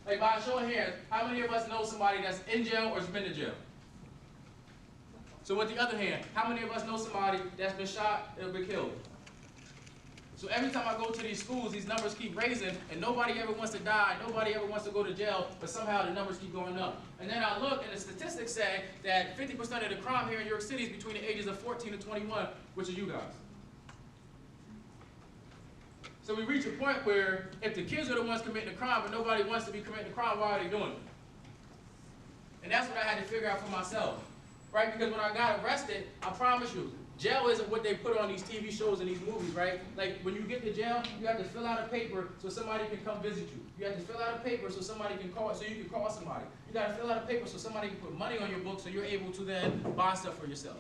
Like by a show of hands, how many of us know somebody that's in jail or has been to jail? So with the other hand, how many of us know somebody that's been shot or been killed? So every time I go to these schools, these numbers keep raising, and nobody ever wants to die, nobody ever wants to go to jail, but somehow the numbers keep going up. And then I look, and the statistics say that 50% of the crime here in New York City is between the ages of 14 and 21, which is you guys. So we reach a point where if the kids are the ones committing the crime, but nobody wants to be committing the crime, why are they doing it? And that's what I had to figure out for myself, right? Because when I got arrested, I promise you, jail isn't what they put on these TV shows and these movies, right? Like when you get to jail, you have to fill out a paper so somebody can come visit you. You have to fill out a paper so somebody can call, so you can call somebody. You got to fill out a paper so somebody can put money on your book so you're able to then buy stuff for yourself.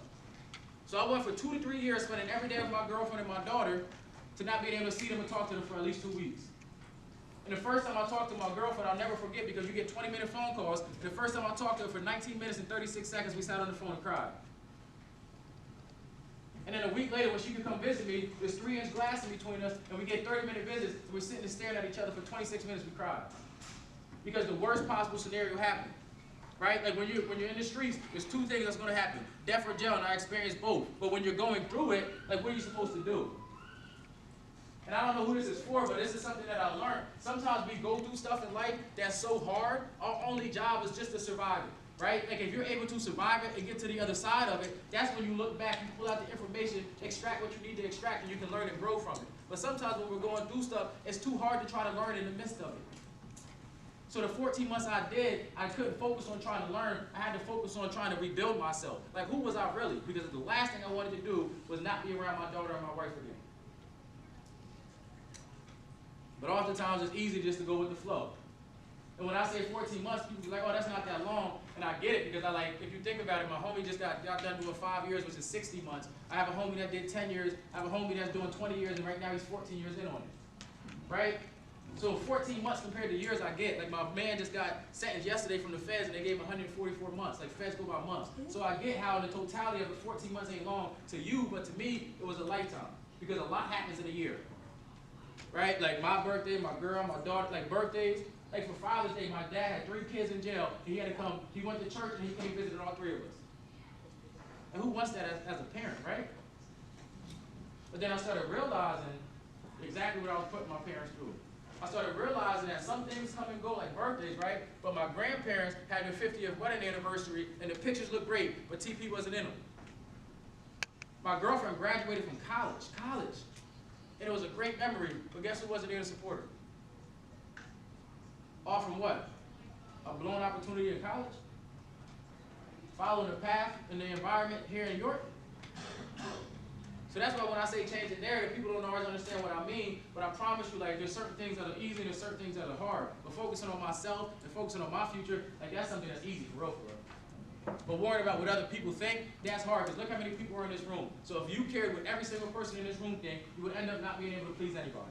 So I went for 2 to 3 years spending every day with my girlfriend and my daughter to not being able to see them and talk to them for at least 2 weeks. And the first time I talked to my girlfriend, I'll never forget because you get 20-minute phone calls. The first time I talked to her for 19 minutes and 36 seconds, we sat on the phone and cried. And then a week later, when she could come visit me, there's 3-inch glass in between us, and we get 30-minute visits, and we're sitting and staring at each other for 26 minutes, we cried. Because the worst possible scenario happened. Right? Like when you're in the streets, there's 2 things that's going to happen. Death or jail, and I experienced both. But when you're going through it, like what are you supposed to do? And I don't know who this is for, but this is something that I learned. Sometimes we go through stuff in life that's so hard, our only job is just to survive it, right? Like if you're able to survive it and get to the other side of it, that's when you look back, you pull out the information, extract what you need to extract, and you can learn and grow from it. But sometimes when we're going through stuff, it's too hard to try to learn in the midst of it. So the 14 months I did, I couldn't focus on trying to learn. I had to focus on trying to rebuild myself. Like who was I really? Because the last thing I wanted to do was not be around my daughter and my wife again. But oftentimes it's easy just to go with the flow. And when I say 14 months, people be like, oh, that's not that long. And I get it because if you think about it, my homie just got done doing 5 years, which is 60 months. I have a homie that did 10 years. I have a homie that's doing 20 years, and right now he's 14 years in on it. Right? So 14 months compared to years I get. Like my man just got sentenced yesterday from the feds, and they gave him 144 months. Like feds go by months. So I get how the totality of it, 14 months ain't long to you, but to me, it was a lifetime. Because a lot happens in a year. Right? Like my birthday, my girl, my daughter, like birthdays. Like for Father's Day, my dad had 3 kids in jail. He had to come, he went to church and he came visited all 3 of us. And who wants that as a parent, right? But then I started realizing exactly what I was putting my parents through. I started realizing that some things come and go like birthdays, right? But my grandparents had their 50th wedding anniversary and the pictures looked great, but TP wasn't in them. My girlfriend graduated from college. And it was a great memory, but guess who wasn't there to support her? All from what? A blown opportunity in college? Following the path in the environment here in York? So that's why when I say change the narrative, people don't always understand what I mean, but I promise you, like, there's certain things that are easy and there's certain things that are hard. But focusing on myself and focusing on my future, like, that's something that's easy, for real. But worrying about what other people think, that's hard, because look how many people are in this room. So if you cared what every single person in this room thinks, you would end up not being able to please anybody.